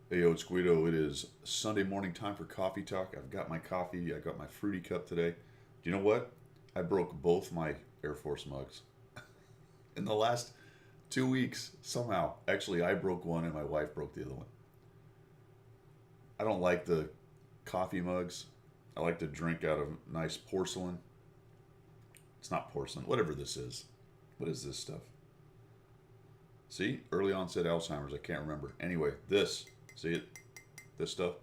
Hey, yo, it's Guido. It is Sunday morning time for Coffee Talk. I've got my coffee. I got my fruity cup today. Do you know what? I broke both my Air Force mugs in the last 2 weeks somehow. Actually, I broke one and my wife broke the other one. I don't like the coffee mugs. I like to drink out of nice porcelain. It's not porcelain, whatever this is. What is this stuff? See? Early onset Alzheimer's. I can't remember. Anyway, this. See it? This stuff.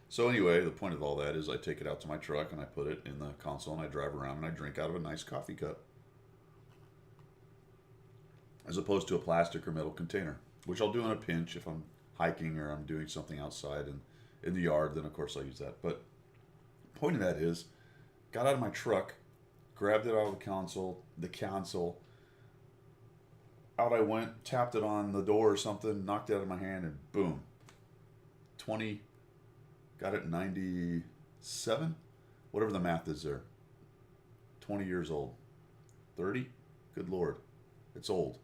So anyway, the point of all that is I take it out to my truck and I put it in the console and I drive around and I drink out of a nice coffee cup. As opposed to a plastic or metal container, which I'll do in a pinch if I'm hiking or I'm doing something outside and in the yard, then of course I'll use that. But the point of that is, got out of my truck, grabbed it out of the console, out I went, tapped it on the door or something, knocked it out of my hand, and boom. 20, got it 97, whatever the math is there. 20 years old. 30? Good Lord. It's old.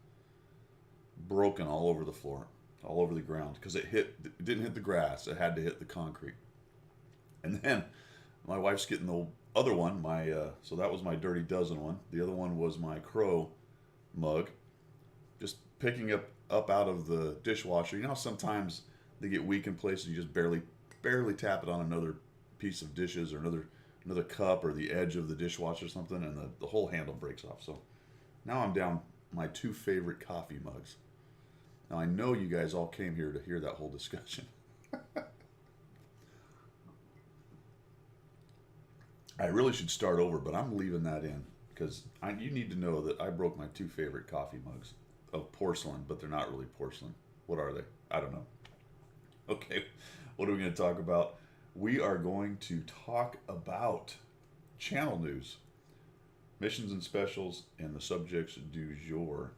Broken all over the floor, all over the ground, because it didn't hit the grass. It had to hit the concrete. And then my wife's getting the other one, so that was my Dirty Dozen one. The other one was my Crow mug. Just picking up out of the dishwasher. You know how sometimes they get weak in places, you just barely tap it on another piece of dishes or another cup or the edge of the dishwasher or something, and the whole handle breaks off. So now I'm down my two favorite coffee mugs. Now I know you guys all came here to hear that whole discussion. I really should start over, but I'm leaving that in because you need to know that I broke my two favorite coffee mugs of porcelain, but they're not really porcelain. What are they? I don't know. Okay, what are we going to talk about? We are going to talk about channel news, missions and specials, and the subjects du jour.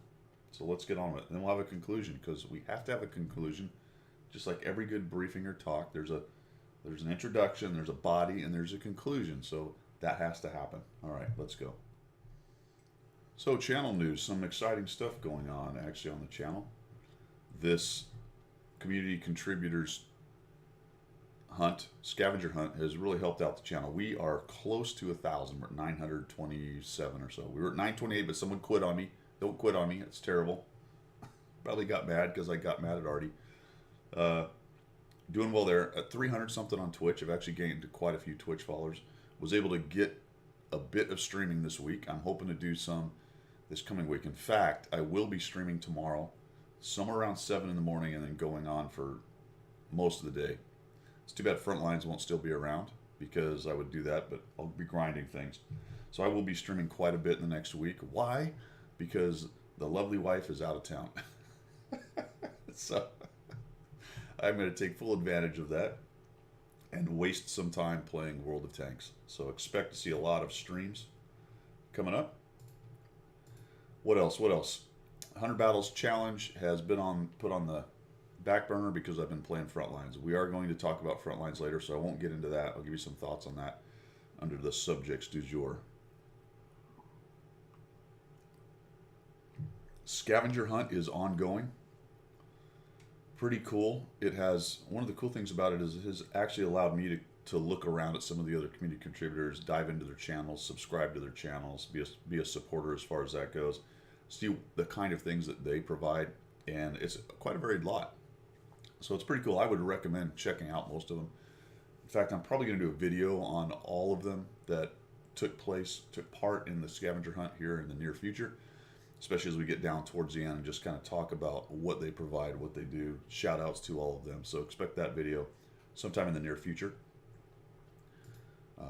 So let's get on with it. Then we'll have a conclusion, because we have to have a conclusion. Just like every good briefing or talk, there's an introduction, there's a body, and there's a conclusion. So that has to happen. All right, let's go. So channel news, some exciting stuff going on actually on the channel. This community contributors scavenger hunt has really helped out the channel. We are close to 1,000. We're at 927 or so. We were at 928, but someone quit on me. Don't quit on me. It's terrible. Probably got mad because I got mad at Artie. Doing well there. At 300 something on Twitch. I've actually gained quite a few Twitch followers. Was able to get a bit of streaming this week. I'm hoping to do some this coming week. In fact, I will be streaming tomorrow, somewhere around 7 in the morning, and then going on for most of the day. It's too bad Frontlines won't still be around, because I would do that, but I'll be grinding things. So I will be streaming quite a bit in the next week. Why? Because the lovely wife is out of town. So I'm going to take full advantage of that and waste some time playing World of Tanks. So expect to see a lot of streams coming up. What else? 100 Battles Challenge has been put on the back burner because I've been playing Frontlines. We are going to talk about Frontlines later, so I won't get into that. I'll give you some thoughts on that under the subjects du jour. Scavenger hunt is ongoing. Pretty cool. It has, one of the cool things about it is it has actually allowed me to look around at some of the other community contributors, dive into their channels, subscribe to their channels, be a supporter as far as that goes, see the kind of things that they provide, and it's quite a varied lot. So it's pretty cool. I would recommend checking out most of them. In fact, I'm probably going to do a video on all of them that took part in the scavenger hunt here in the near future, especially as we get down towards the end and just kind of talk about what they provide, what they do, shout outs to all of them. So expect that video sometime in the near future.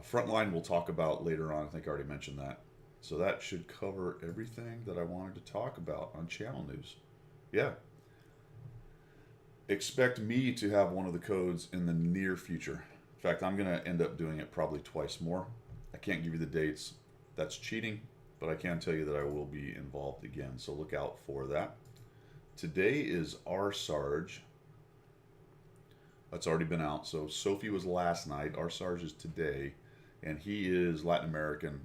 Frontline we'll talk about later on. I think I already mentioned that. So that should cover everything that I wanted to talk about on channel news. Yeah. Expect me to have one of the codes in the near future. In fact, I'm going to end up doing it probably twice more. I can't give you the dates. That's cheating, but I can tell you that I will be involved again. So look out for that. Today is our Sarge. That's already been out. So Sophie was last night. Our Sarge is today. And he is Latin American,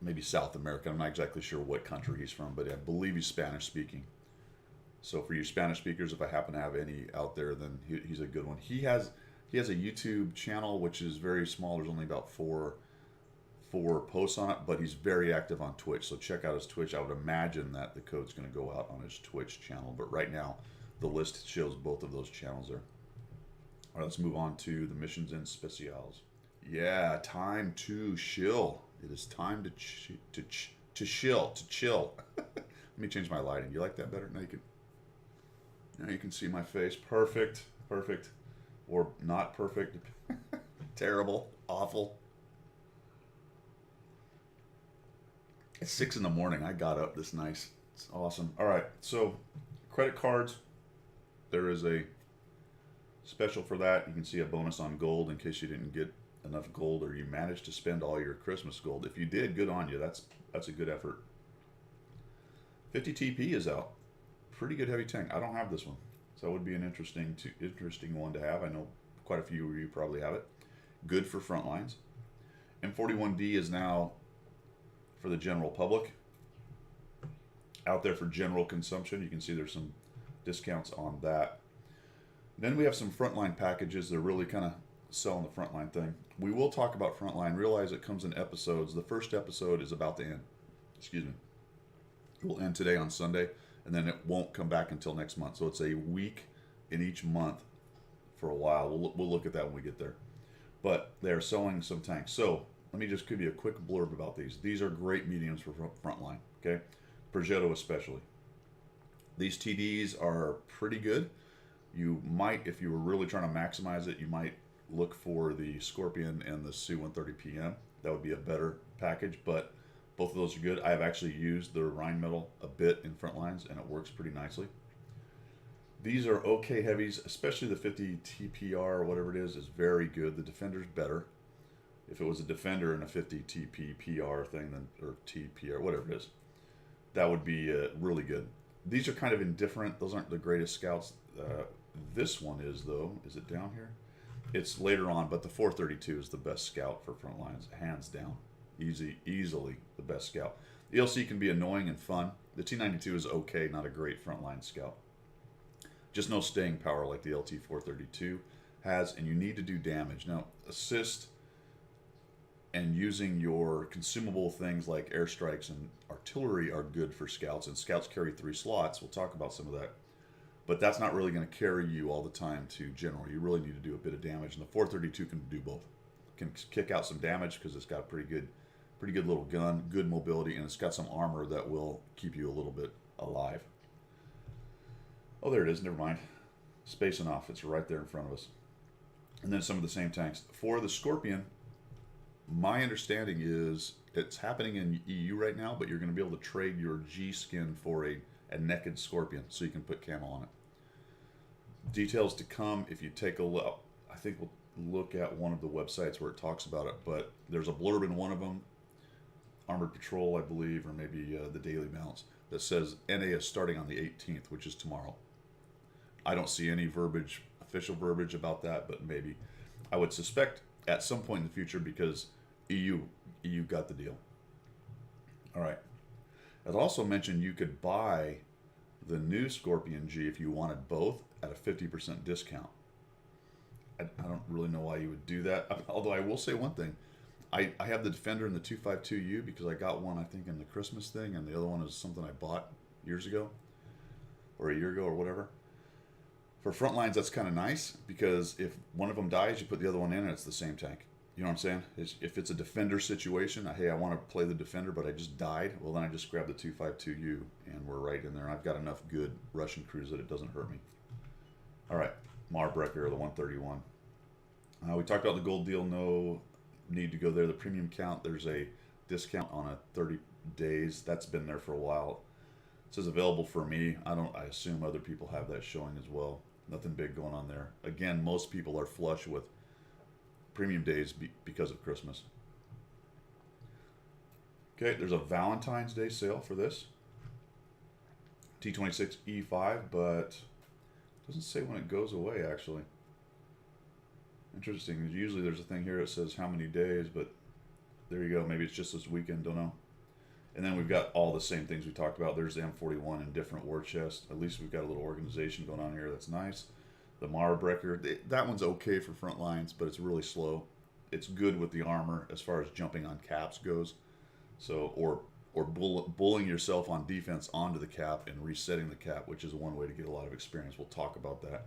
maybe South American. I'm not exactly sure what country he's from, but I believe he's Spanish speaking. So for you Spanish speakers, if I happen to have any out there, then he's a good one. He has a YouTube channel which is very small. There's only about four posts on it, but he's very active on Twitch. So check out his Twitch. I would imagine that the code's going to go out on his Twitch channel, but right now the list shows both of those channels there. All right, let's move on to the missions and specials. Yeah, time to chill. It is time to chill. Let me change my lighting. You like that better? Now you can see my face. Perfect, or not perfect. Terrible, awful. It's 6 in the morning. I got up this nice. It's awesome. All right, so credit cards. There is a special for that. You can see a bonus on gold in case you didn't get enough gold or you managed to spend all your Christmas gold. If you did, good on you. That's a good effort. 50 TP is out. Pretty good heavy tank. I don't have this one, so it would be an interesting one to have. I know quite a few of you probably have it. Good for front lines. M41D is now for the general public. Out there for general consumption. You can see there's some discounts on that. Then we have some frontline packages. They're really kind of selling the frontline thing. We will talk about frontline. Realize it comes in episodes. The first episode is about to end. Excuse me. It will end today on Sunday, and then it won't come back until next month. So it's a week in each month for a while. We'll look at that when we get there. But they're selling some tanks. So let me just give you a quick blurb about these. These are great mediums for frontline. Okay, Progetto especially. These TDs are pretty good. You might, if you were really trying to maximize it, you might look for the Scorpion and the Su-130PM. That would be a better package, but both of those are good. I have actually used the Rheinmetall a bit in front lines, and it works pretty nicely. These are okay heavies, especially the 50 TPR or whatever it is very good. The Defender's better. If it was a Defender and a 50 TP PR thing, then, or TPR, whatever it is, that would be really good. These are kind of indifferent. Those aren't the greatest scouts. This one is, though. Is it down here? It's later on, but the 432 is the best scout for front lines, hands down. Easily the best scout. The ELC can be annoying and fun. The T92 is okay, not a great frontline scout. Just no staying power like the LT 432 has, and you need to do damage. Now, assist and using your consumable things like airstrikes and artillery are good for scouts, and scouts carry 3 slots. We'll talk about some of that. But that's not really going to carry you all the time to general. You really need to do a bit of damage, and the 432 can do both. It can kick out some damage because it's got a pretty good little gun, good mobility, and it's got some armor that will keep you a little bit alive. Oh, there it is. Never mind. Spacing off. It's right there in front of us. And then some of the same tanks. For the Scorpion, my understanding is it's happening in EU right now, but you're going to be able to trade your G skin for a naked Scorpion, so you can put camo on it. Details to come if you take a look. I think we'll look at one of the websites where it talks about it, but there's a blurb in one of them, Armored Patrol, I believe, or maybe the Daily Bounce, that says NA is starting on the 18th, which is tomorrow. I don't see any verbiage, official verbiage about that, but maybe. I would suspect at some point in the future because EU got the deal. All right. I'd also mentioned you could buy the new Scorpion G if you wanted both at a 50% discount. I don't really know why you would do that, although I will say one thing. I have the Defender and the 252U because I got one, I think, in the Christmas thing, and the other one is something I bought years ago, or a year ago, or whatever. For front lines, that's kind of nice because if one of them dies, you put the other one in, and it's the same tank. You know what I'm saying? If it's a Defender situation, hey, I want to play the Defender, but I just died, well, then I just grab the 252U, and we're right in there. And I've got enough good Russian crews that it doesn't hurt me. All right, Marbrecker, the 131. We talked about the gold deal. No need to go there. The premium count, there's a discount on a 30 days. That's been there for a while. It says available for me. I assume other people have that showing as well. Nothing big going on there. Again, most people are flush with premium days because of Christmas. Okay, there's a Valentine's Day sale for this. T26E5, but it doesn't say when it goes away, actually. Interesting. Usually there's a thing here that says how many days, but there you go. Maybe it's just this weekend, don't know. And then we've got all the same things we talked about. There's the M41 in different war chests. At least we've got a little organization going on here. That's nice. The Marbreaker, that one's okay for front lines, but it's really slow. It's good with the armor as far as jumping on caps goes. So, or bullying yourself on defense onto the cap and resetting the cap, which is one way to get a lot of experience. We'll talk about that.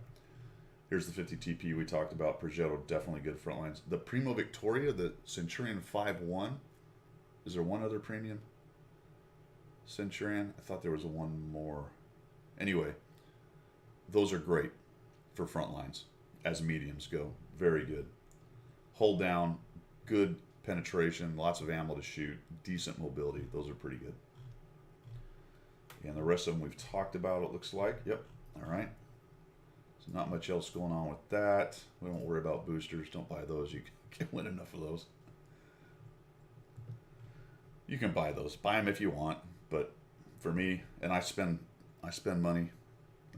Here's the 50 TP we talked about. Progetto, definitely good front lines. The Primo Victoria, the Centurion 5-1. Is there one other premium? Centurion? I thought there was one more. Anyway, those are great for front lines as mediums go. Very good. Hold down, good penetration, lots of ammo to shoot, decent mobility. Those are pretty good. And the rest of them we've talked about, it looks like. Yep. All right. So not much else going on with that. We won't worry about boosters. Don't buy those. You can't win enough of those. You can buy those. Buy them if you want. But for me, and I spend money.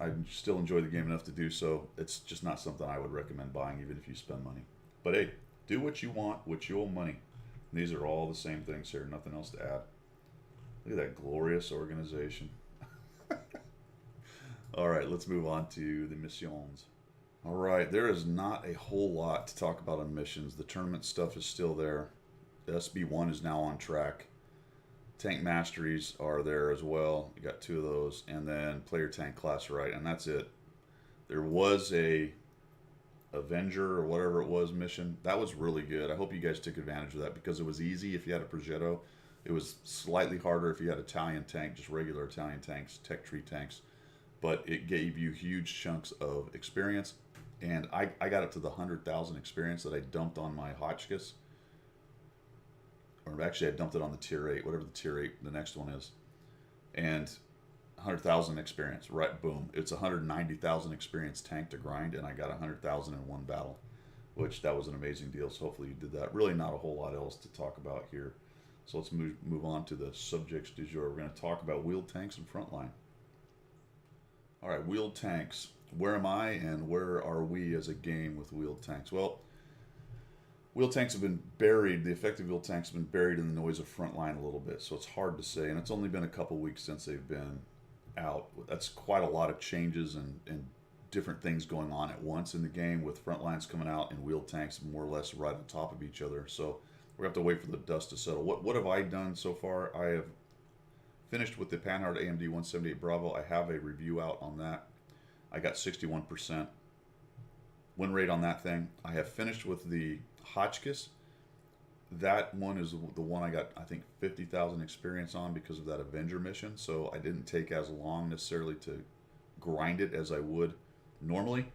I still enjoy the game enough to do so. It's just not something I would recommend buying, even if you spend money. But hey, do what you want with your money. And these are all the same things here. Nothing else to add. Look at that glorious organization. All right, let's move on to the missions. All right, there is not a whole lot to talk about on missions. The tournament stuff is still there. The SB1 is now on track. Tank masteries are there as well. You got 2 of those, and then player tank class right, and that's it. There was a Avenger or whatever it was mission. That was really good. I hope you guys took advantage of that because it was easy if you had a Progetto. It was slightly harder if you had Italian tank, just regular Italian tanks, tech tree tanks. But it gave you huge chunks of experience. And I got up to the 100,000 experience that I dumped on my Hotchkiss. Or actually, I dumped it on the tier 8, whatever the tier 8, the next one is. And 100,000 experience, right? Boom. It's 190,000 experience tank to grind, and I got 100,000 in one battle, which that was an amazing deal. So hopefully you did that. Really not a whole lot else to talk about here. So let's move on to the subjects du jour. We're going to talk about wheeled tanks and frontline. All right, wheeled tanks. Where am I and where are we as a game with wheeled tanks? Well, wheeled tanks have been buried, the effective wheeled tanks have been buried in the noise of frontline a little bit, so it's hard to say, and it's only been a couple weeks since they've been out. That's quite a lot of changes and different things going on at once in the game, with frontlines coming out and wheeled tanks more or less right on top of each other. So we have to wait for the dust to settle. What have I done so far? I have finished with the Panhard AMD 178 Bravo. I have a review out on that. I got 61% win rate on that thing. I have finished with the Hotchkiss. That one is the one I got, I think, 50,000 experience on because of that Avenger mission. So I didn't take as long necessarily to grind it as I would normally.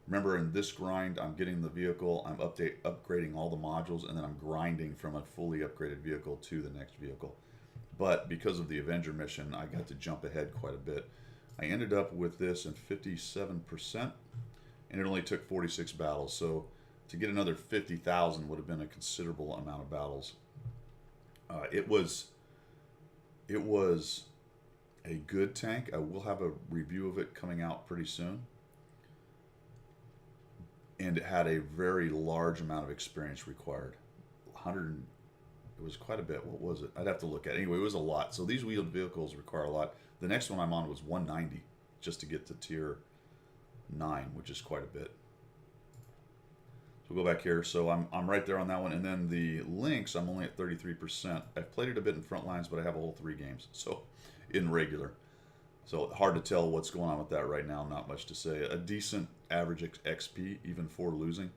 Remember, in this grind, I'm getting the vehicle, I'm upgrading all the modules, and then I'm grinding from a fully upgraded vehicle to the next vehicle. But because of the Avenger mission, I got to jump ahead quite a bit. I ended up with this in 57%, and it only took 46 battles. So to get another 50,000 would have been a considerable amount of battles. It was a good tank. I will have a review of it coming out pretty soon. And it had a very large amount of experience required. It was quite a bit. What was it? I'd have to look at it. Anyway, it was a lot. So these wheeled vehicles require a lot. The next one I'm on was 190 just to get to tier 9, which is quite a bit. So we'll go back here. So I'm right there on that one. And then the Lynx, I'm only at 33%. I've played it a bit in front lines, but I have a whole 3 games. So in regular. So hard to tell what's going on with that right now. Not much to say. A decent average XP, even for losing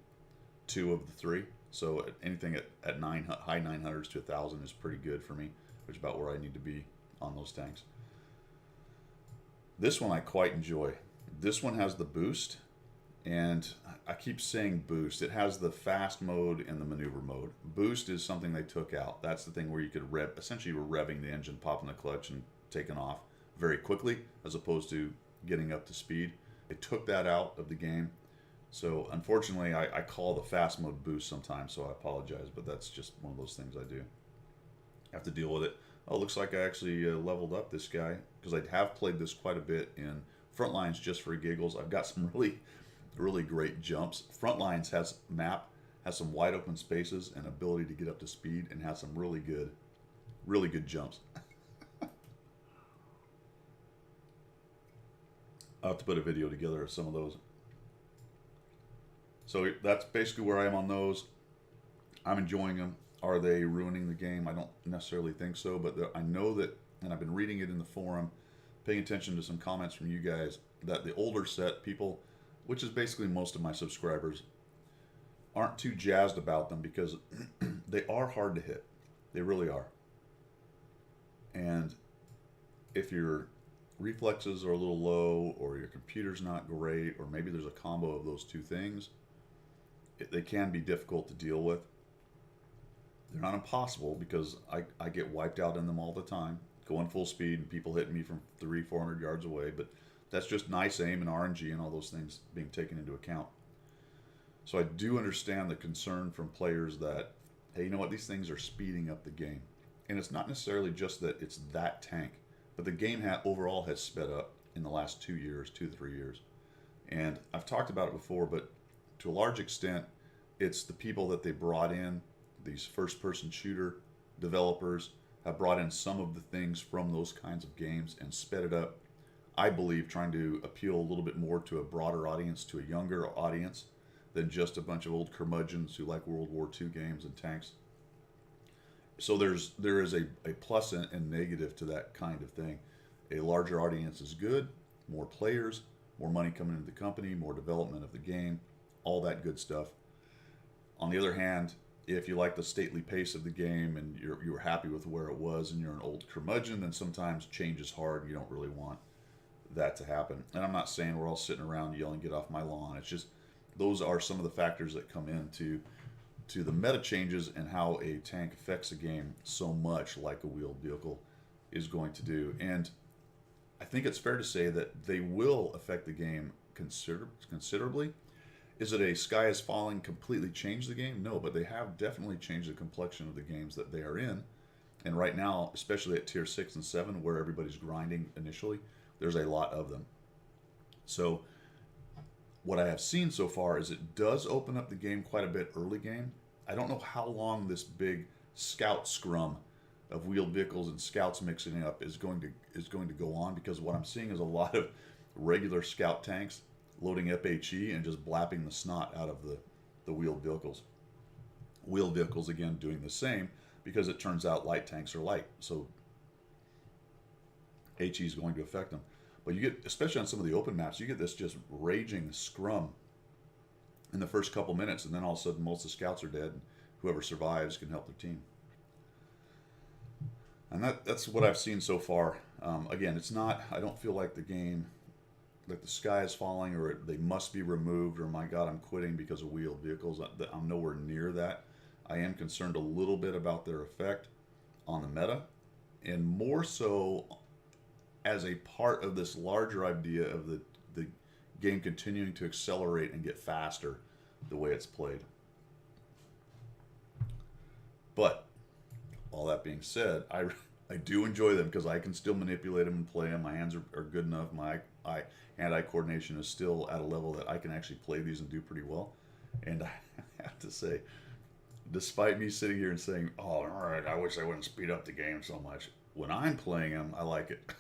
2 of the 3. So anything at high 900s to 1,000 is pretty good for me, which is about where I need to be on those tanks. This one I quite enjoy. This one has the boost, and I keep saying boost. It has the fast mode and the maneuver mode. Boost is something they took out. That's the thing where you could essentially you were revving the engine, popping the clutch, and taking off very quickly, as opposed to getting up to speed. They took that out of the game. So unfortunately, I call the fast mode boost sometimes, so I apologize, but that's just one of those things I do. I have to deal with it. oh, looks like I actually leveled up this guy because I have played this quite a bit in Frontlines just for giggles. I've got some really great jumps. Frontlines has some wide open spaces and ability to get up to speed and has some really good jumps. I'll have to put a video together of some of those. So that's basically where I am on those. I'm enjoying them. Are they ruining the game? I don't necessarily think so, but I know that, and I've been reading it in the forum, paying attention to some comments from you guys, that the older set people, which is basically most of my subscribers, aren't too jazzed about them because they are hard to hit. They really are. And if your reflexes are a little low, or your computer's not great, or maybe there's a combo of those two things, they can be difficult to deal with. They're not impossible because I get wiped out in them all the time, going full speed and people hitting me from 300-400 yards away. But that's just nice aim and RNG and all those things being taken into account. So I do understand the concern from players that, hey, you know what, these things are speeding up the game. And it's not necessarily just that it's that tank, but the game overall has sped up in the last 2 years, 2 to 3 years. And I've talked about it before, but to a large extent, it's the people that they brought in. These first-person shooter developers have brought in some of the things from those kinds of games and sped it up. I believe trying to appeal a little bit more to a broader audience, to a younger audience, than just a bunch of old curmudgeons who like World War II games and tanks. So there is a plus and negative to that kind of thing. A larger audience is good, more players, more money coming into the company, more development of the game, all that good stuff. On the other hand, if you like the stately pace of the game and you're happy with where it was and you're an old curmudgeon, then sometimes change is hard and you don't really want that to happen. And I'm not saying we're all sitting around yelling, get off my lawn. It's just those are some of the factors that come into the meta changes and how a tank affects a game so much like a wheeled vehicle is going to do. And I think it's fair to say that they will affect the game considerably. Is it a sky is falling completely changed the game? No, but they have definitely changed the complexion of the games that they are in. And right now, especially at tier 6 and 7, where everybody's grinding initially, there's a lot of them. So what I have seen so far is it does open up the game quite a bit early game. I don't know how long this big scout scrum of wheeled vehicles and scouts mixing up is going to go on, because what I'm seeing is a lot of regular scout tanks loading FHE and just blapping the snot out of the wheeled vehicles. Wheeled vehicles, again, doing the same, because it turns out light tanks are light, so HE is going to affect them. But you get, especially on some of the open maps, you get this just raging scrum in the first couple minutes, and then all of a sudden most of the scouts are dead, and whoever survives can help their team. And that's what I've seen so far. Again, it's not, I don't feel like the game, like the sky is falling, or they must be removed, or my God, I'm quitting because of wheeled vehicles. I'm nowhere near that. I am concerned a little bit about their effect on the meta, and more so as a part of this larger idea of the game continuing to accelerate and get faster the way it's played. But all that being said, I do enjoy them because I can still manipulate them and play them. My hands are good enough. My hand-eye coordination is still at a level that I can actually play these and do pretty well. And I have to say, despite me sitting here and saying, oh, all right, I wish I wouldn't speed up the game so much, when I'm playing them, I like it.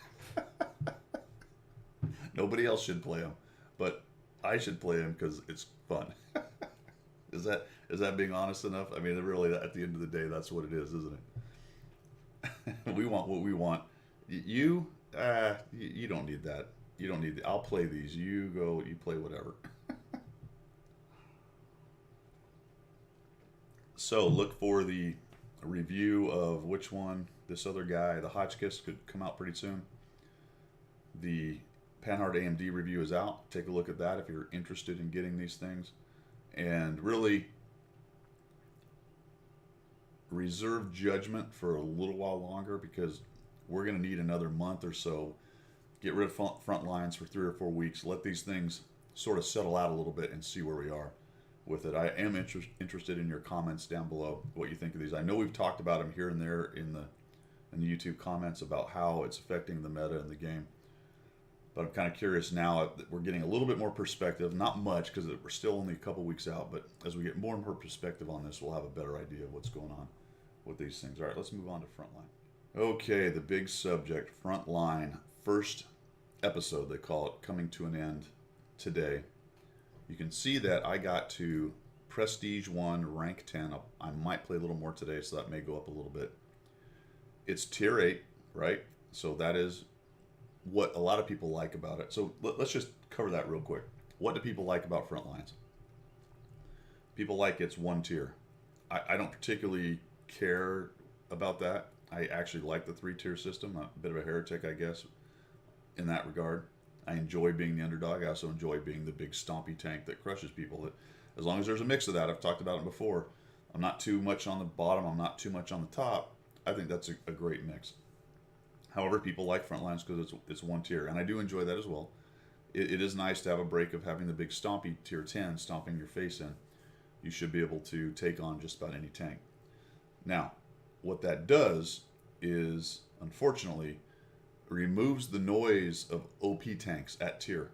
Nobody else should play them, but I should play them because it's fun. Is that being honest enough? I mean, really, at the end of the day, that's what it is, isn't it? We want what we want. You don't need that. You don't need. I'll play these. You go. You play whatever. So look for the review of which one, this other guy, the Hotchkiss, could come out pretty soon. The Panhard AMD review is out. Take a look at that if you're interested in getting these things. And really reserve judgment for a little while longer, because we're going to need another month or so. Get rid of front lines for 3 or 4 weeks. Let these things sort of settle out a little bit and see where we are with it. I am interested in your comments down below, what you think of these. I know we've talked about them here and there in in the YouTube comments about how it's affecting the meta in the game. But I'm kind of curious now that we're getting a little bit more perspective. Not much, because we're still only a couple weeks out. But as we get more and more perspective on this, we'll have a better idea of what's going on with these things. All right, let's move on to Frontline. Okay, the big subject, Frontline. First episode, they call it, coming to an end today. You can see that I got to Prestige 1, Rank 10. I might play a little more today, so that may go up a little bit. It's Tier 8, right? So that is what a lot of people like about it. So let's just cover that real quick. What do people like about Frontlines? People like it's one tier. I don't particularly care about that. I actually like the 3-tier system. I'm a bit of a heretic, I guess, in that regard. I enjoy being the underdog. I also enjoy being the big stompy tank that crushes people. As long as there's a mix of that, I've talked about it before. I'm not too much on the bottom. I'm not too much on the top. I think that's a great mix. However, people like Frontlines because it's one tier, and I do enjoy that as well. It is nice to have a break of having the big stompy Tier 10 stomping your face in. You should be able to take on just about any tank. Now, what that does is, unfortunately, removes the noise of OP tanks at tier,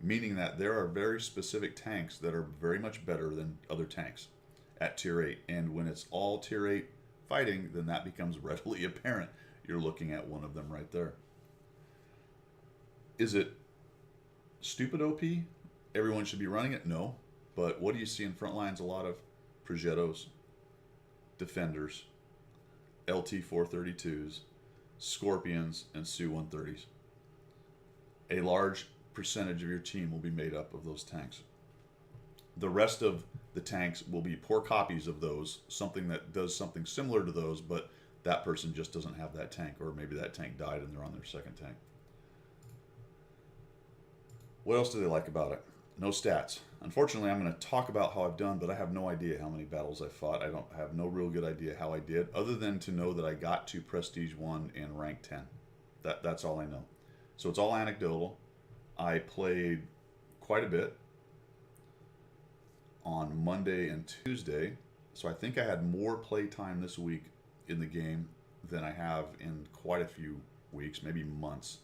meaning that there are very specific tanks that are very much better than other tanks at Tier 8. And when it's all Tier 8 fighting, then that becomes readily apparent. You're looking at one of them right there. Is it stupid OP? Everyone should be running it? No. But what do you see in Frontlines? A lot of Progettos, Defenders, LT-432s, Scorpions, and Su-130s. A large percentage of your team will be made up of those tanks. The rest of the tanks will be poor copies of those, something that does something similar to those, but that person just doesn't have that tank, or maybe that tank died and they're on their second tank. What else do they like about it? No stats. Unfortunately, I'm going to talk about how I've done, but I have no idea how many battles I fought. I don't have no real good idea how I did, other than to know that I got to Prestige 1 and Rank 10. That's all I know. So it's all anecdotal. I played quite a bit on Monday and Tuesday, so I think I had more play time this week in the game than I have in quite a few weeks, maybe months,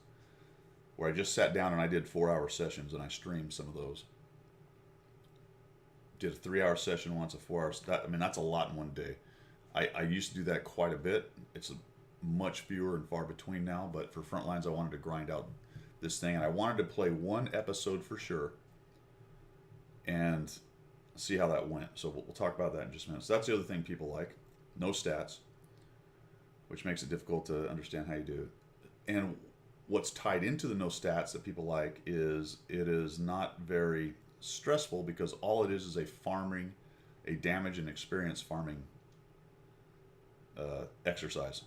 where I just sat down and I did 4-hour sessions and I streamed some of those. Did a 3-hour session once, a 4-hour. That's a lot in one day. I used to do that quite a bit. It's much fewer and far between now, but for Frontlines, I wanted to grind out this thing, and I wanted to play one episode for sure and see how that went. So we'll talk about that in just a minute. So that's the other thing people like. No stats, which makes it difficult to understand how you do it. And what's tied into the no stats that people like is it is not very stressful, because all it is a damage and experience farming exercise.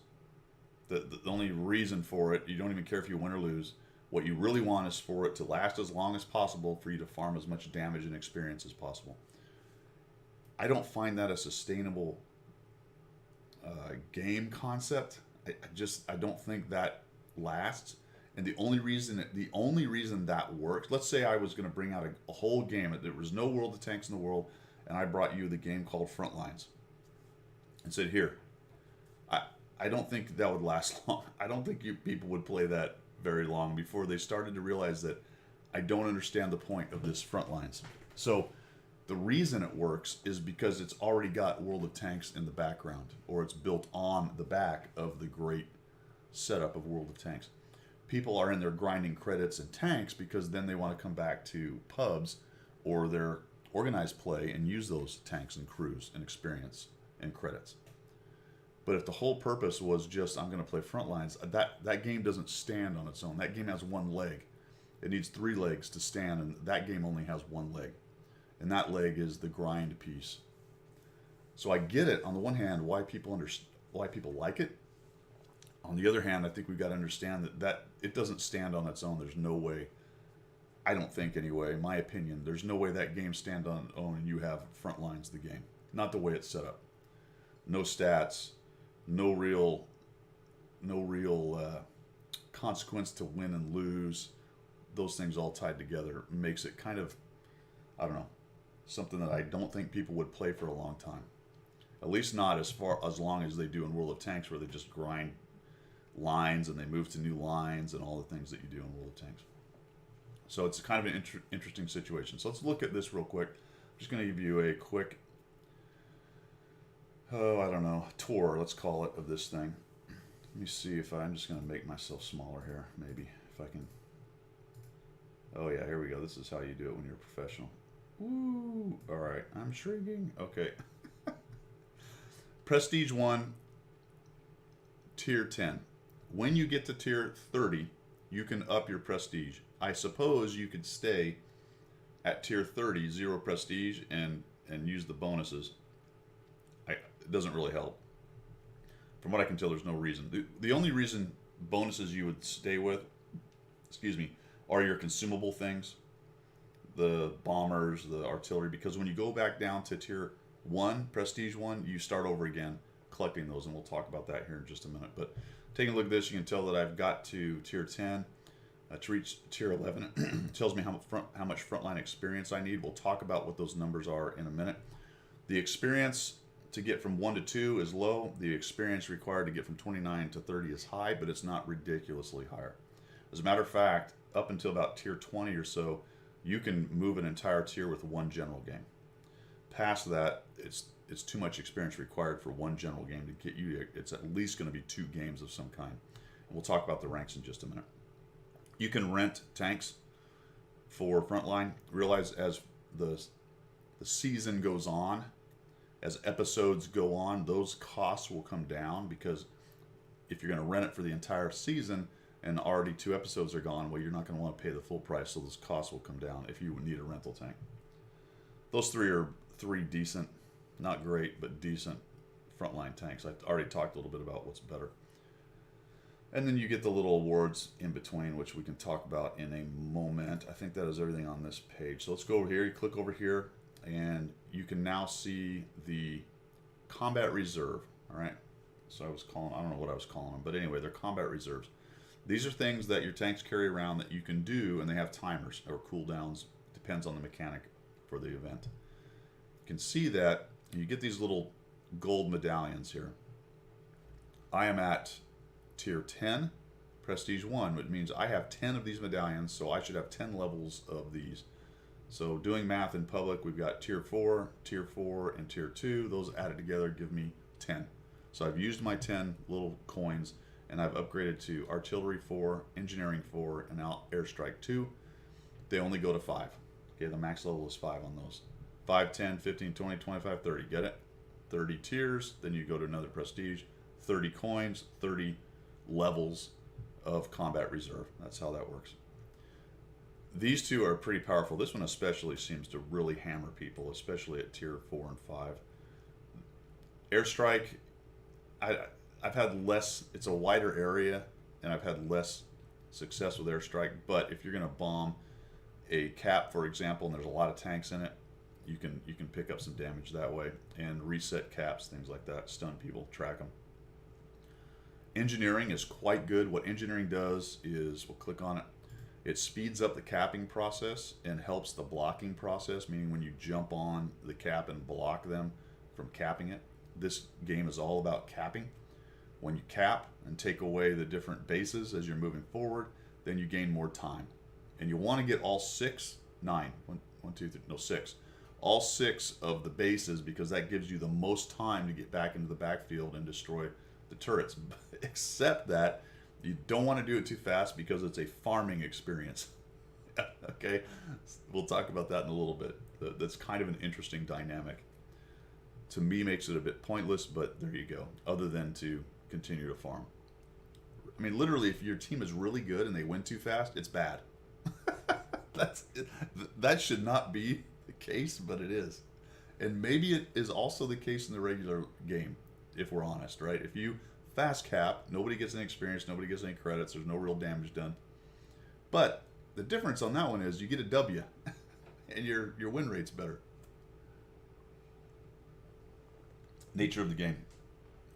The only reason for it, you don't even care if you win or lose. What you really want is for it to last as long as possible, for you to farm as much damage and experience as possible. I don't find that a sustainable game concept. I don't think that lasts. And the only reason that works, let's say I was going to bring out a whole game, there was no World of Tanks in the world, and I brought you the game called Frontlines and said, here, I don't think that would last long. I don't think people would play that very long before they started to realize that I don't understand the point of this Frontlines. So the reason it works is because it's already got World of Tanks in the background, or it's built on the back of the great setup of World of Tanks. People are in there grinding credits and tanks because then they want to come back to pubs or their organized play and use those tanks and crews and experience and credits. But if the whole purpose was just, I'm going to play Frontlines, that game doesn't stand on its own. That game has one leg. It needs 3 legs to stand, and that game only has 1 leg. And that leg is the grind piece. So I get it, on the one hand, why people like it. On the other hand, I think we've got to understand that it doesn't stand on its own. There's no way, I don't think anyway, in my opinion, there's no way that game stands on its own and you have Frontlines the game. Not the way it's set up. No stats, no real consequence to win and lose. Those things all tied together makes it kind of, I don't know, something that I don't think people would play for a long time. At least not as long as they do in World of Tanks, where they just grind lines, and they move to new lines, and all the things that you do in World of Tanks. So it's kind of an interesting situation. So let's look at this real quick. I'm just going to give you a quick, I don't know, tour, let's call it, of this thing. Let me see if I'm just going to make myself smaller here, maybe, if I can. Oh yeah, here we go. This is how you do it when you're a professional. Woo! All right, I'm shrinking. Okay. Prestige 1, Tier 10. When you get to Tier 30, you can up your prestige. I suppose you could stay at Tier 30, 0 prestige, and use the bonuses. It doesn't really help. From what I can tell, there's no reason. The only reason bonuses you would stay with, are your consumable things. The bombers, the artillery, because when you go back down to Tier 1, Prestige 1, you start over again collecting those, and we'll talk about that here in just a minute. But taking a look at this, you can tell that I've got to Tier 10. To reach Tier 11, it tells me how much frontline experience I need. We'll talk about what those numbers are in a minute. The experience to get from 1 to 2 is low. The experience required to get from 29 to 30 is high, but it's not ridiculously higher. As a matter of fact, up until about Tier 20 or so, you can move an entire tier with one general game. Past that, it's too much experience required for one general game to get you. It's at least going to be 2 games of some kind. And we'll talk about the ranks in just a minute. You can rent tanks for frontline. Realize as the season goes on, as episodes go on, those costs will come down, because if you're going to rent it for the entire season and already 2 episodes are gone, well, you're not going to want to pay the full price, so those costs will come down if you need a rental tank. Those 3 are 3 decent, not great, but decent frontline tanks. I already talked a little bit about what's better. And then you get the little awards in between, which we can talk about in a moment. I think that is everything on this page. So let's go over here. You click over here, and you can now see the combat reserve. All right. So I don't know what I was calling them, but anyway, they're combat reserves. These are things that your tanks carry around that you can do, and they have timers or cooldowns. Depends on the mechanic for the event. You can see that you get these little gold medallions here. I am at Tier 10, Prestige 1, which means I have 10 of these medallions, so I should have 10 levels of these. So doing math in public, we've got Tier 4, and Tier 2. Those added together give me 10. So I've used my 10 little coins, and I've upgraded to Artillery 4, Engineering 4, and now Airstrike 2. They only go to 5. Okay, the max level is 5 on those. 5, 10, 15, 20, 25, 30. Get it? 30 tiers, then you go to another Prestige. 30 coins, 30 levels of combat reserve. That's how that works. These 2 are pretty powerful. This one especially seems to really hammer people, especially at Tier 4 and 5. Airstrike, I've had less, it's a wider area, and I've had less success with Airstrike, but if you're going to bomb a cap, for example, and there's a lot of tanks in it, you can pick up some damage that way, and reset caps, things like that, stun people, track them. Engineering is quite good. What engineering does is, we'll click on it, it speeds up the capping process and helps the blocking process, meaning when you jump on the cap and block them from capping it. This game is all about capping. When you cap and take away the different bases as you're moving forward, then you gain more time. And you want to get all 6, 9, 1, 2, 3, no 6. All 6 of the bases, because that gives you the most time to get back into the backfield and destroy the turrets. Except that you don't want to do it too fast, because it's a farming experience. Okay, we'll talk about that in a little bit. That's kind of an interesting dynamic. To me, makes it a bit pointless, but there you go. Other than to continue to farm. I mean, literally, if your team is really good and they win too fast, it's bad. That should not be the case, but it is. And maybe it is also the case in the regular game, if we're honest, right? If you fast cap, nobody gets any experience, nobody gets any credits, there's no real damage done. But the difference on that one is you get a W, and your win rate's better. Nature of the game.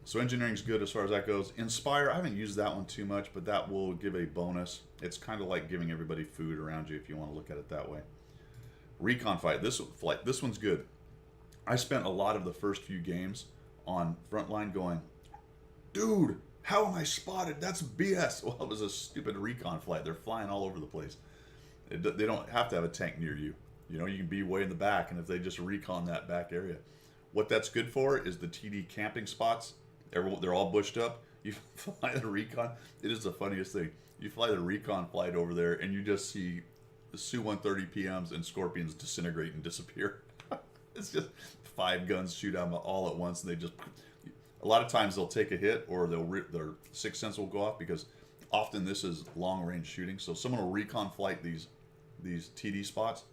So engineering's good as far as that goes. Inspire, I haven't used that one too much, but that will give a bonus. It's kind of like giving everybody food around you, if you want to look at it that way. Recon fight, this one's good. I spent a lot of the first few games on frontline going, dude, How am I spotted? That's BS. Well, it was a stupid recon flight. They're flying all over the place. They don't have to have a tank near you. You know, you can be way in the back, and if they just recon that back area. What that's good for is the TD camping spots. They're all bushed up. You fly the recon. It is the funniest thing. You fly the recon flight over there, and you just see the Su-130 PMs and Scorpions disintegrate and disappear. It's just 5 guns shoot them all at once, and they just... A lot of times they'll take a hit, or their sixth sense will go off, because often this is long-range shooting. So someone will recon flight these TD spots.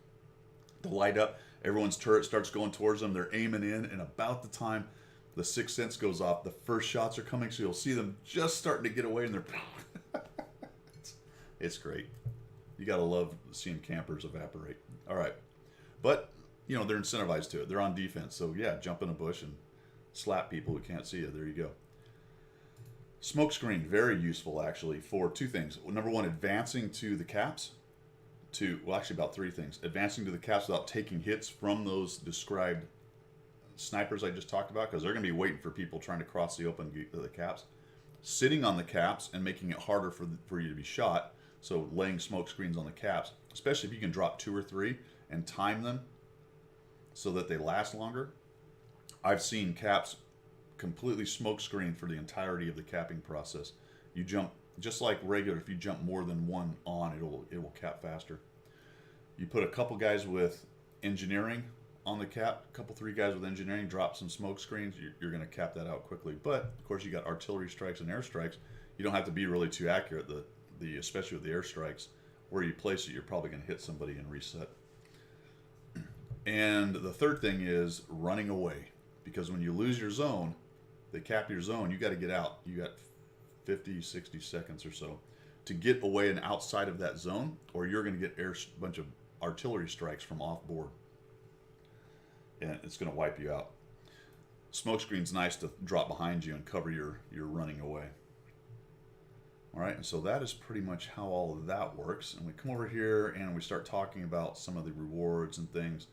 They'll light up. Everyone's turret starts going towards them. They're aiming in, and about the time the sixth sense goes off, the first shots are coming, so you'll see them just starting to get away, and they're... It's great. You gotta love seeing campers evaporate. All right. But, you know, they're incentivized to it. They're on defense, so yeah, jump in a bush and slap people who can't see you. There you go. Smoke screen, very useful actually for 2 things. Number 1, advancing to the caps. Well, actually about 3 things. Advancing to the caps without taking hits from those described snipers I just talked about, because they're going to be waiting for people trying to cross the open the caps. Sitting on the caps and making it harder for you to be shot. So laying smoke screens on the caps, especially if you can drop 2 or 3 and time them so that they last longer. I've seen caps completely smoke screen for the entirety of the capping process. You jump just like regular. If you jump more than 1 on, it will cap faster. You put a couple guys with engineering on the cap, a couple 3 guys with engineering, drop some smoke screens. You're going to cap that out quickly. But of course, you got artillery strikes and airstrikes. You don't have to be really too accurate. Especially with the airstrikes, where you place it, you're probably going to hit somebody and reset. And the third thing is running away, because when you lose your zone, they cap your zone, you got to get out. You got 50, 60 seconds or so to get away and outside of that zone, or you're going to get a bunch of artillery strikes from off board, and it's going to wipe you out. Smoke screen's nice to drop behind you and cover your running away. All right, and so that is pretty much how all of that works. And we come over here and we start talking about some of the rewards and things.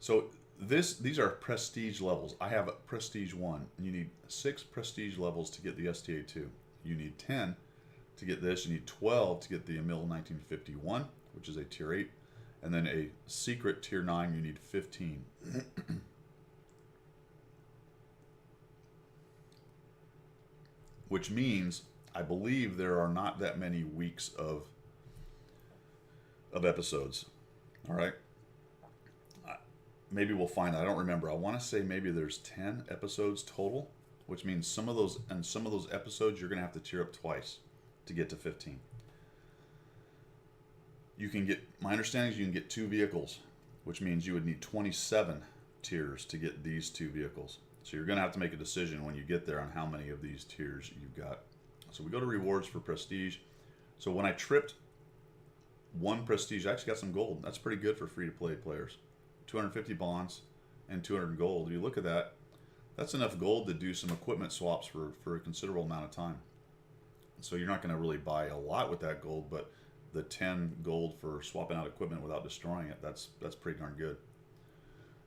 So these are prestige levels. I have prestige 1. You need 6 prestige levels to get the STA-2. You need 10 to get this. You need 12 to get the Emil 1951, which is a tier 8. And then a secret tier 9, you need 15. Which means, I believe there are not that many weeks of episodes. All right. Maybe we'll find out. I don't remember. I want to say maybe there's 10 episodes total, which means some of those episodes you're going to have to tier up twice to get to 15. You can get, my understanding is you can get 2 vehicles, which means you would need 27 tiers to get these 2 vehicles. So you're going to have to make a decision when you get there on how many of these tiers you've got. So we go to rewards for prestige. So when I tripped 1 prestige, I actually got some gold. That's pretty good for free-to-play players. 250 bonds and 200 gold. You look at that, that's enough gold to do some equipment swaps for a considerable amount of time. So you're not going to really buy a lot with that gold, but the 10 gold for swapping out equipment without destroying it, that's pretty darn good.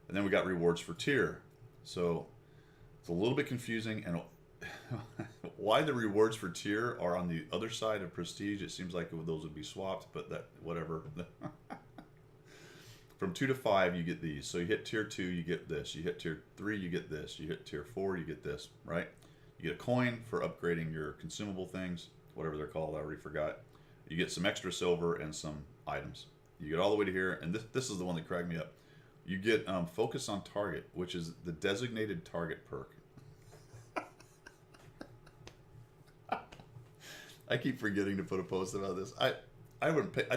And then we got rewards for tier. So it's a little bit confusing, and why the rewards for tier are on the other side of prestige, it seems like those would be swapped, but that, whatever. From 2 to 5, you get these. So you hit tier 2, you get this. You hit tier 3, you get this. You hit tier 4, you get this, right? You get a coin for upgrading your consumable things, whatever they're called, I already forgot. You get some extra silver and some items. You get all the way to here, and this is the one that cracked me up. You get focus on target, which is the designated target perk. I keep forgetting to put a post about this. I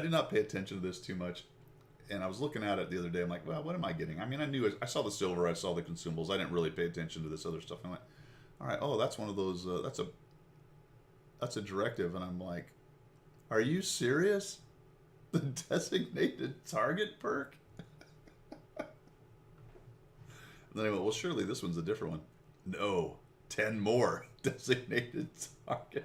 did not pay attention to this too much. And I was looking at it the other day. I'm like, well, what am I getting? I mean, I saw the silver, I saw the consumables. I didn't really pay attention to this other stuff. I went, all right, oh, that's one of those. That's a directive, and I'm like, are you serious? The designated target perk? And then I went, well, surely this one's a different one. No, 10 more designated target.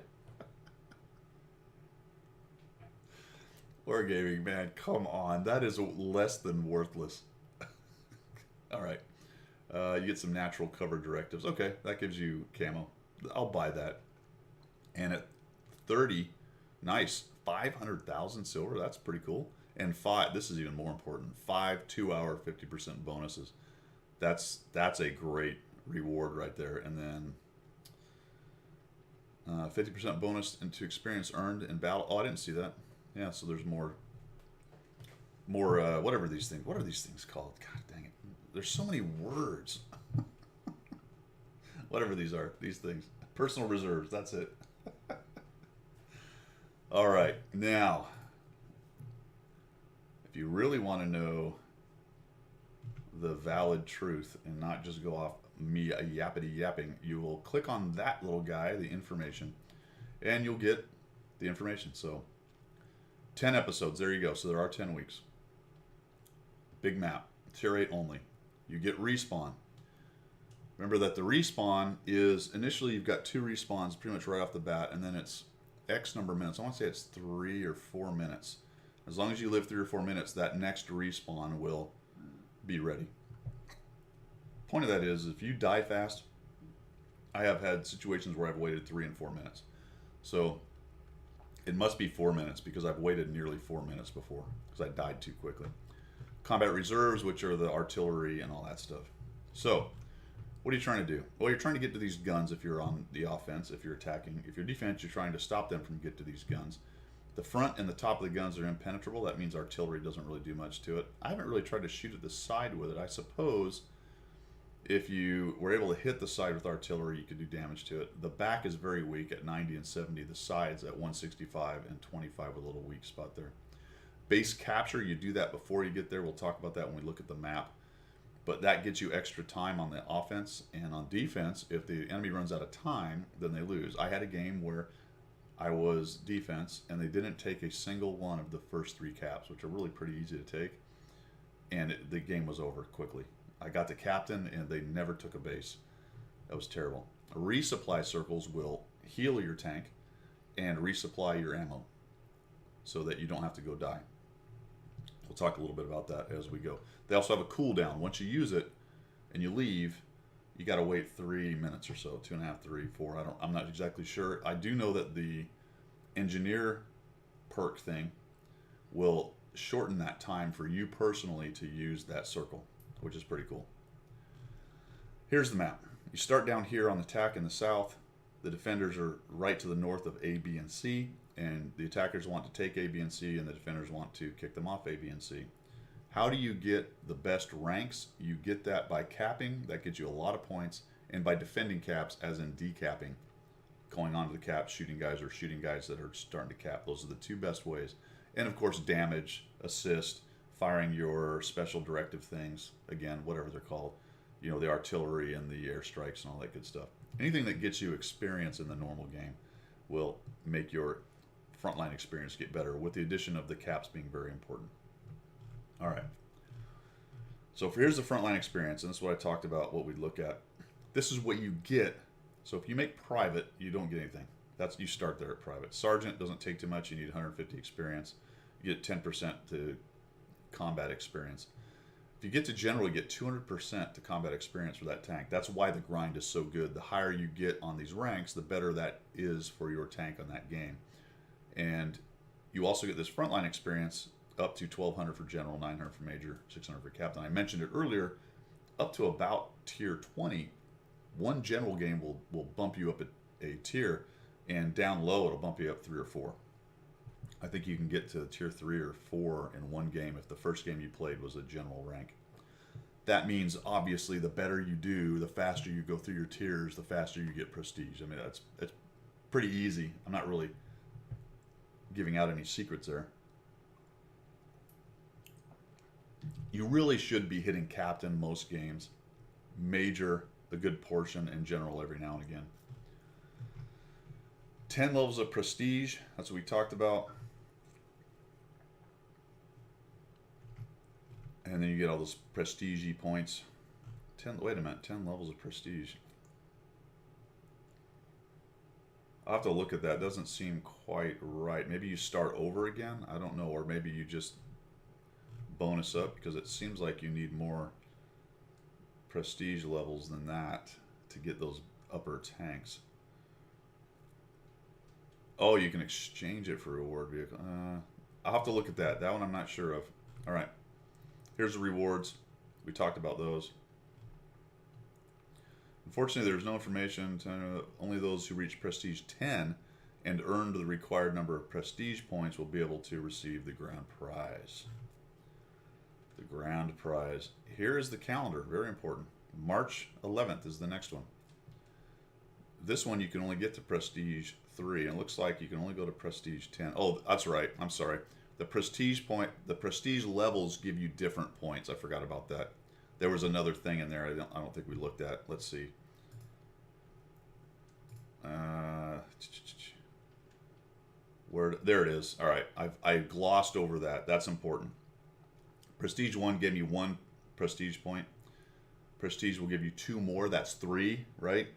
Wargaming, man, come on. That is less than worthless. All right. You get some natural cover directives. Okay, that gives you camo. I'll buy that. And at 30, nice, 500,000 silver. That's pretty cool. And five, this is even more important, 5 2-hour 50% bonuses. That's a great reward right there. And then 50% bonus into experience earned in battle. Oh, I didn't see that. Yeah, so there's more, whatever these things. What are these things called? God dang it. There's so many words. Whatever these are, these things. Personal reserves, that's it. All right, now, if you really want to know the valid truth and not just go off me a yappity yapping, you will click on that little guy, the information, and you'll get the information. So 10 episodes, there you go. So there are 10 weeks. Big map, tier 8 only. You get respawn. Remember that the respawn is, initially you've got 2 respawns pretty much right off the bat, and then it's X number of minutes. I want to say it's 3 or 4 minutes. As long as you live 3 or 4 minutes, that next respawn will be ready. Point of that is, if you die fast, I have had situations where I've waited 3 and 4 minutes. So it must be 4 minutes because I've waited nearly 4 minutes before because I died too quickly. Combat reserves, which are the artillery and all that stuff. So what are you trying to do? Well, you're trying to get to these guns if you're on the offense, if you're attacking. If you're defense, you're trying to stop them from get to these guns. The front and the top of the guns are impenetrable. That means artillery doesn't really do much to it. I haven't really tried to shoot at the side with it. I suppose if you were able to hit the side with artillery, you could do damage to it. The back is very weak at 90 and 70. The sides at 165 and 25 with a little weak spot there. Base capture, you do that before you get there. We'll talk about that when we look at the map. But that gets you extra time on the offense. And on defense, if the enemy runs out of time, then they lose. I had a game where I was defense, and they didn't take a single one of the first 3 caps, which are really pretty easy to take. And the game was over quickly. I got the captain, and they never took a base. That was terrible. Resupply circles will heal your tank and resupply your ammo so that you don't have to go die. We'll talk a little bit about that as we go. They also have a cooldown. Once you use it and you leave, you got to wait 3 minutes or so, 2.5, 3, 4. I'm not exactly sure. I do know that the engineer perk thing will shorten that time for you personally to use that circle, which is pretty cool. Here's the map. You start down here on the attack in the south. The defenders are right to the north of A, B, and C, and the attackers want to take A, B, and C, and the defenders want to kick them off A, B, and C. How do you get the best ranks? You get that by capping. That gets you a lot of points. And by defending caps, as in decapping. Going onto the cap, shooting guys, or shooting guys that are starting to cap. Those are the 2 best ways. And of course, damage, assist, firing your special directive things. Again, whatever they're called. You know, the artillery and the airstrikes and all that good stuff. Anything that gets you experience in the normal game will make your frontline experience get better, with the addition of the caps being very important. All right. So here's the frontline experience, and this is what I talked about, what we'd look at. This is what you get. So if you make private, you don't get anything. You start there at private. Sergeant doesn't take too much. You need 150 experience. You get 10% to combat experience. If you get to general, you get 200% to combat experience for that tank. That's why the grind is so good. The higher you get on these ranks, the better that is for your tank on that game. And you also get this frontline experience up to 1,200 for general, 900 for major, 600 for captain. I mentioned it earlier, up to about tier 20. One general game will bump you up a tier, and down low it'll bump you up 3 or 4. I think you can get to tier 3 or 4 in one game if the first game you played was a general rank. That means obviously the better you do, the faster you go through your tiers, the faster you get prestige. I mean, that's pretty easy. I'm not really giving out any secrets there. You really should be hitting captain most games, major a good portion, and general every now and again. 10 levels of prestige, that's what we talked about. And then you get all those prestige points. 10 levels of prestige. I'll have to look at that. Doesn't seem quite right. Maybe you start over again. I don't know. Or maybe you just bonus up, because it seems like you need more prestige levels than that to get those upper tanks. Oh, you can exchange it for a reward vehicle. I'll have to look at that. That one I'm not sure of. All right. Here's the rewards. We talked about those. Unfortunately, there's no information. Only those who reach Prestige 10 and earned the required number of Prestige points will be able to receive the grand prize. The grand prize. Here is the calendar. Very important. March 11th is the next one. This one you can only get to Prestige 3. And it looks like you can only go to Prestige 10. Oh, that's right. I'm sorry. The prestige levels give you different points. I forgot about that. There was another thing in there I don't think we looked at. Let's see. There it is. All right. I glossed over that. That's important. Prestige 1 gave me 1 prestige point. Prestige will give you 2 more. That's 3, right?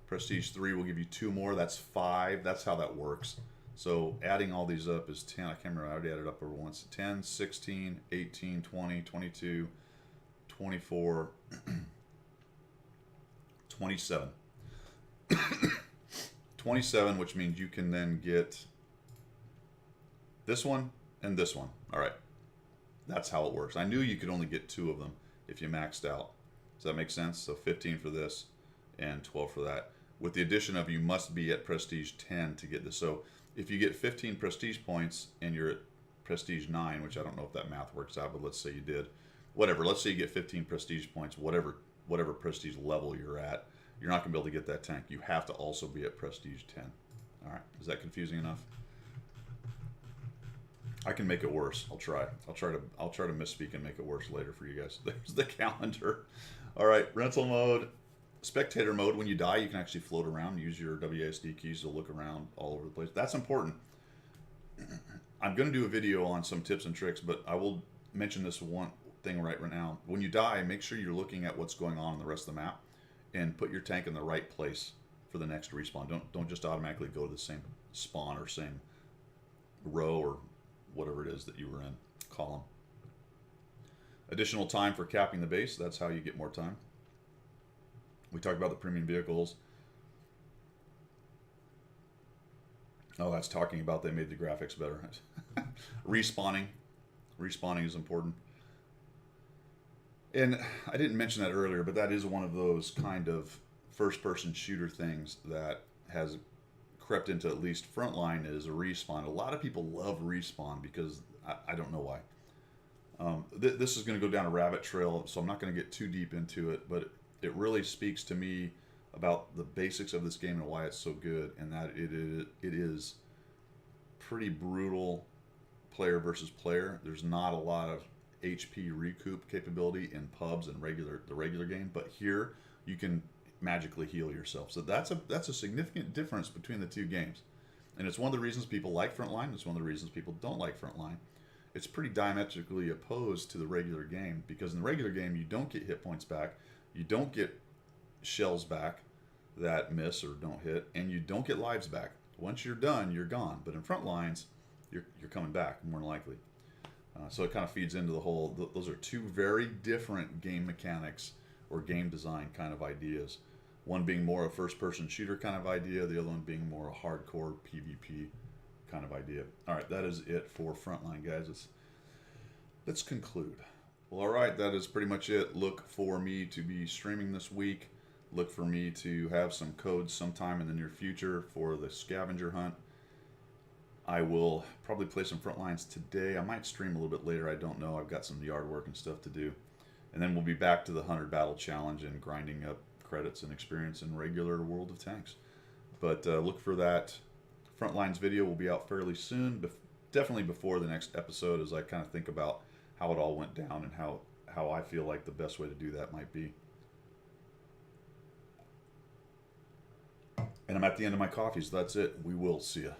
Prestige 3 will give you 2 more. That's 5. That's how that works. So adding all these up is 10. I can't remember. I already added up over once. 10, 16, 18, 20, 22, 24, 27. 27, which means you can then get this one and this one. All right. That's how it works. I knew you could only get 2 of them if you maxed out. Does that make sense? So 15 for this and 12 for that. With the addition of you must be at Prestige 10 to get this. So if you get 15 Prestige points and you're at Prestige 9, which I don't know if that math works out, but let's say you did. Whatever. Let's say you get 15 Prestige points, whatever Prestige level you're at. You're not going to be able to get that tank. You have to also be at Prestige 10. All right. Is that confusing enough? I can make it worse. I'll try. I'll try to misspeak and make it worse later for you guys. There's the calendar. All right. Rental mode. Spectator mode, when you die, you can actually float around, use your WASD keys to look around all over the place. That's important. I'm going to do a video on some tips and tricks, but I will mention this one thing right now. When you die, make sure you're looking at what's going on in the rest of the map and put your tank in the right place for the next respawn. Don't just automatically go to the same spawn or same row or whatever it is that you were in, column. Additional time for capping the base. That's how you get more time. We talked about the premium vehicles. Oh, that's talking about they made the graphics better. Respawning. Respawning is important. And I didn't mention that earlier, but that is one of those kind of first-person shooter things that has crept into at least Frontline is a respawn. A lot of people love respawn because I don't know why. This is going to go down a rabbit trail, so I'm not going to get too deep into it, but it really speaks to me about the basics of this game and why it's so good, and that it is pretty brutal player versus player. There's not a lot of HP recoup capability in pubs and the regular game, but here you can magically heal yourself. So that's a significant difference between the 2 games, and it's one of the reasons people like Frontline. It's one of the reasons people don't like Frontline. It's pretty diametrically opposed to the regular game, because in the regular game you don't get hit points back. You don't get shells back that miss or don't hit, and you don't get lives back. Once you're done, you're gone. But in front lines, you're coming back more than likely. So it kind of feeds into the whole. Those are 2 very different game mechanics or game design kind of ideas. One being more a first-person shooter kind of idea, the other one being more a hardcore PvP kind of idea. All right, that is it for Frontline, guys. Let's conclude. Well, all right, that is pretty much it. Look for me to be streaming this week. Look for me to have some codes sometime in the near future for the scavenger hunt. I will probably play some Frontlines today. I might stream a little bit later. I don't know. I've got some yard work and stuff to do. And then we'll be back to the 100 Battle Challenge and grinding up credits and experience in regular World of Tanks. But look for that. Frontlines video will be out fairly soon, definitely before the next episode, as I kind of think about how it all went down and how I feel like the best way to do that might be. And I'm at the end of my coffee, so that's it. We will see ya.